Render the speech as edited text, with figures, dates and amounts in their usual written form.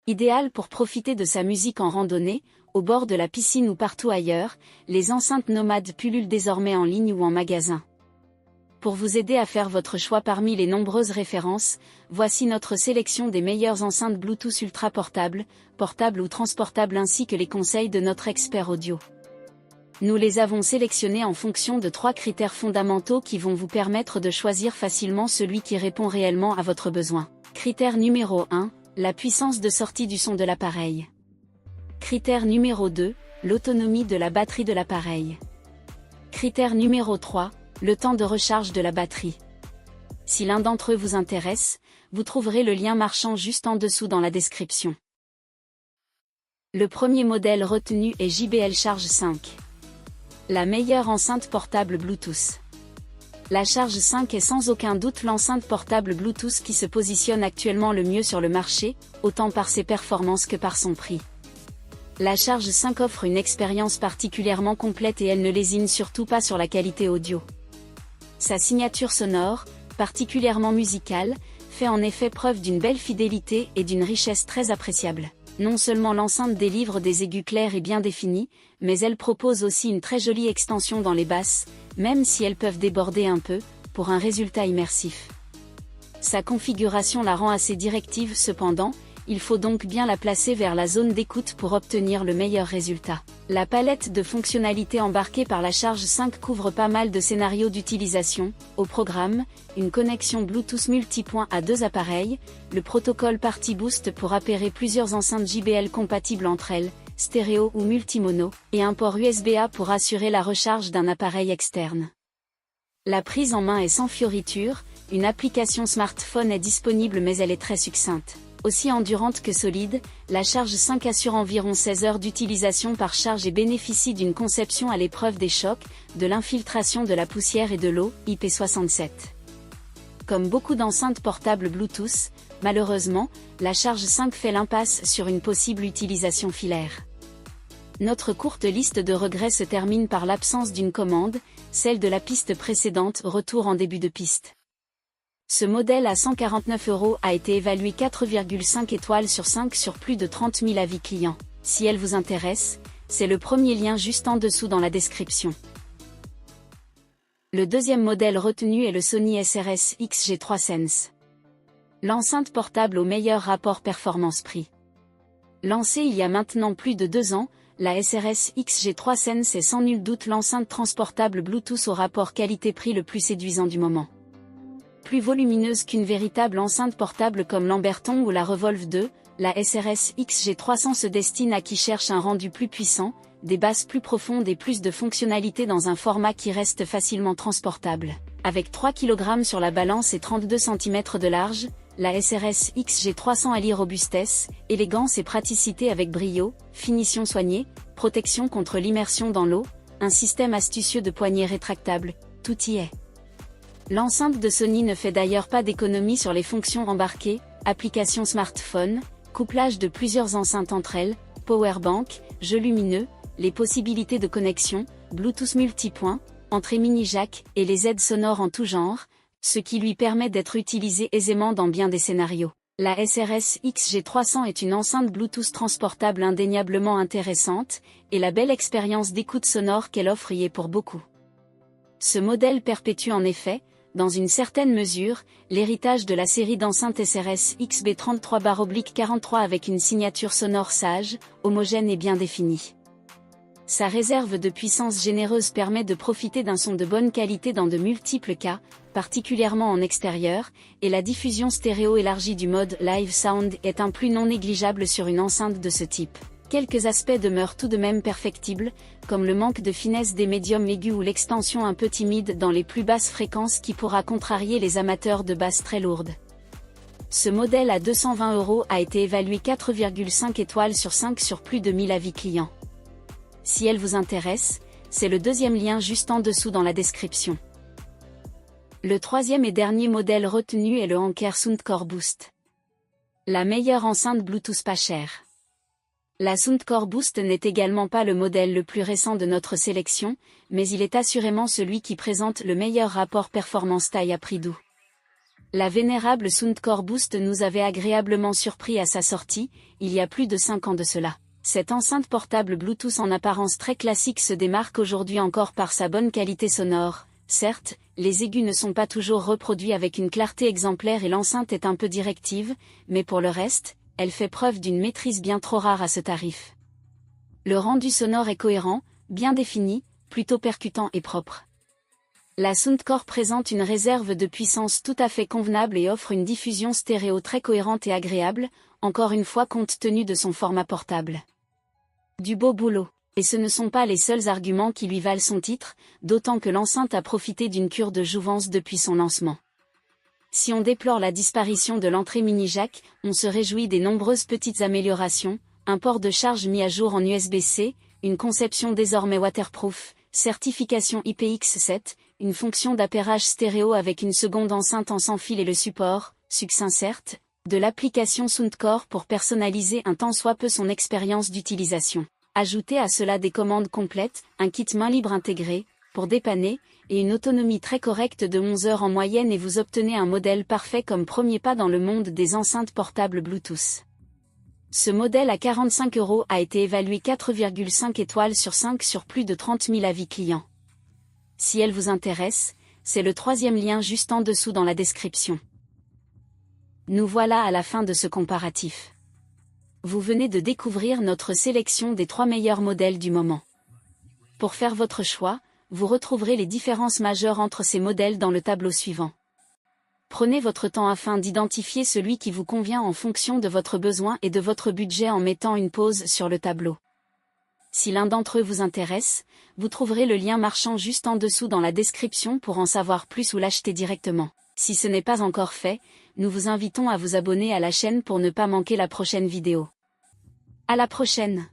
Idéal pour profiter de sa musique en randonnée, au bord de la piscine ou partout ailleurs, les enceintes nomades pullulent désormais en ligne ou en magasin. Pour vous aider à faire votre choix parmi les nombreuses références, voici notre sélection des meilleures enceintes Bluetooth ultra portables ou transportables ainsi que les conseils de notre expert audio. Nous les avons sélectionnées en fonction de 3 critères fondamentaux qui vont vous permettre de choisir facilement celui qui répond réellement à votre besoin. Critère numéro 1, la puissance de sortie du son de l'appareil. Critère numéro 2, l'autonomie de la batterie de l'appareil. Critère numéro 3, le temps de recharge de la batterie. Si l'un d'entre eux vous intéresse, vous trouverez le lien marchand juste en dessous dans la description. Le premier modèle retenu est JBL Charge 5. La meilleure enceinte portable Bluetooth. La Charge 5 est sans aucun doute l'enceinte portable Bluetooth qui se positionne actuellement le mieux sur le marché, autant par ses performances que par son prix. La Charge 5 offre une expérience particulièrement complète et elle ne lésine surtout pas sur la qualité audio. Sa signature sonore, particulièrement musicale, fait en effet preuve d'une belle fidélité et d'une richesse très appréciable. Non seulement l'enceinte délivre des aigus clairs et bien définis, mais elle propose aussi une très jolie extension dans les basses, même si elles peuvent déborder un peu, pour un résultat immersif. Sa configuration la rend assez directive cependant, il faut donc bien la placer vers la zone d'écoute pour obtenir le meilleur résultat. La palette de fonctionnalités embarquée par la Charge 5 couvre pas mal de scénarios d'utilisation, au programme, une connexion Bluetooth multipoint à 2 appareils, le protocole Party Boost pour appairer plusieurs enceintes JBL compatibles entre elles, stéréo ou multimono, et un port USB-A pour assurer la recharge d'un appareil externe. La prise en main est sans fioriture, une application smartphone est disponible mais elle est très succincte. Aussi endurante que solide, la Charge 5 assure environ 16 heures d'utilisation par charge et bénéficie d'une conception à l'épreuve des chocs, de l'infiltration de la poussière et de l'eau, IP67. Comme beaucoup d'enceintes portables Bluetooth, malheureusement, la Charge 5 fait l'impasse sur une possible utilisation filaire. Notre courte liste de regrets se termine par l'absence d'une commande, celle de la piste précédente, retour en début de piste. Ce modèle à 149 € a été évalué 4,5 étoiles sur 5 sur plus de 30 000 avis clients. Si elle vous intéresse, c'est le premier lien juste en dessous dans la description. Le deuxième modèle retenu est le Sony SRS XG3 Sense. L'enceinte portable au meilleur rapport performance-prix. Lancée il y a maintenant plus de 2 ans, la SRS XG3 Sense est sans nul doute l'enceinte transportable Bluetooth au rapport qualité-prix le plus séduisant du moment. Plus volumineuse qu'une véritable enceinte portable comme l'Amberton ou la Revolve 2, la SRS XG300 se destine à qui cherche un rendu plus puissant, des basses plus profondes et plus de fonctionnalités dans un format qui reste facilement transportable. Avec 3 kg sur la balance et 32 cm de large, la SRS XG300 allie robustesse, élégance et praticité avec brio, finition soignée, protection contre l'immersion dans l'eau, un système astucieux de poignée rétractable, tout y est. L'enceinte de Sony ne fait d'ailleurs pas d'économie sur les fonctions embarquées, applications smartphone, couplage de plusieurs enceintes entre elles, powerbank, jeux lumineux, les possibilités de connexion, Bluetooth multipoint, entrée mini jack et les aides sonores en tout genre, ce qui lui permet d'être utilisé aisément dans bien des scénarios. La SRS XG300 est une enceinte Bluetooth transportable indéniablement intéressante, et la belle expérience d'écoute sonore qu'elle offre y est pour beaucoup. Ce modèle perpétue en effet, dans une certaine mesure, l'héritage de la série d'enceintes SRS XB33/43 avec une signature sonore sage, homogène et bien définie. Sa réserve de puissance généreuse permet de profiter d'un son de bonne qualité dans de multiples cas, particulièrement en extérieur, et la diffusion stéréo élargie du mode Live Sound est un plus non négligeable sur une enceinte de ce type. Quelques aspects demeurent tout de même perfectibles, comme le manque de finesse des médiums aigus ou l'extension un peu timide dans les plus basses fréquences qui pourra contrarier les amateurs de basses très lourdes. Ce modèle à 220 € a été évalué 4,5 étoiles sur 5 sur plus de 1000 avis clients. Si elle vous intéresse, c'est le deuxième lien juste en dessous dans la description. Le troisième et dernier modèle retenu est le Anker Soundcore Boost. La meilleure enceinte Bluetooth pas chère. La Soundcore Boost n'est également pas le modèle le plus récent de notre sélection, mais il est assurément celui qui présente le meilleur rapport performance-taille à prix doux. La vénérable Soundcore Boost nous avait agréablement surpris à sa sortie, il y a plus de 5 ans de cela. Cette enceinte portable Bluetooth en apparence très classique se démarque aujourd'hui encore par sa bonne qualité sonore. Certes, les aigus ne sont pas toujours reproduits avec une clarté exemplaire et l'enceinte est un peu directive, mais pour le reste, elle fait preuve d'une maîtrise bien trop rare à ce tarif. Le rendu sonore est cohérent, bien défini, plutôt percutant et propre. La Soundcore présente une réserve de puissance tout à fait convenable et offre une diffusion stéréo très cohérente et agréable, encore une fois compte tenu de son format portable. Du beau boulot. Et ce ne sont pas les seuls arguments qui lui valent son titre, d'autant que l'enceinte a profité d'une cure de jouvence depuis son lancement. Si on déplore la disparition de l'entrée mini-jack, on se réjouit des nombreuses petites améliorations, un port de charge mis à jour en USB-C, une conception désormais waterproof, certification IPX7, une fonction d'appairage stéréo avec une seconde enceinte en sans fil et le support, succinct certes, de l'application Soundcore pour personnaliser un tant soit peu son expérience d'utilisation. Ajoutez à cela des commandes complètes, un kit main libre intégré, pour dépanner, et une autonomie très correcte de 11 heures en moyenne et vous obtenez un modèle parfait comme premier pas dans le monde des enceintes portables Bluetooth. Ce modèle à 45 € a été évalué 4,5 étoiles sur 5 sur plus de 30 000 avis clients. Si elle vous intéresse, c'est le 3e lien juste en dessous dans la description. Nous voilà à la fin de ce comparatif. Vous venez de découvrir notre sélection des 3 meilleurs modèles du moment. Pour faire votre choix, vous retrouverez les différences majeures entre ces modèles dans le tableau suivant. Prenez votre temps afin d'identifier celui qui vous convient en fonction de votre besoin et de votre budget en mettant une pause sur le tableau. Si l'un d'entre eux vous intéresse, vous trouverez le lien marchand juste en dessous dans la description pour en savoir plus ou l'acheter directement. Si ce n'est pas encore fait, nous vous invitons à vous abonner à la chaîne pour ne pas manquer la prochaine vidéo. À la prochaine!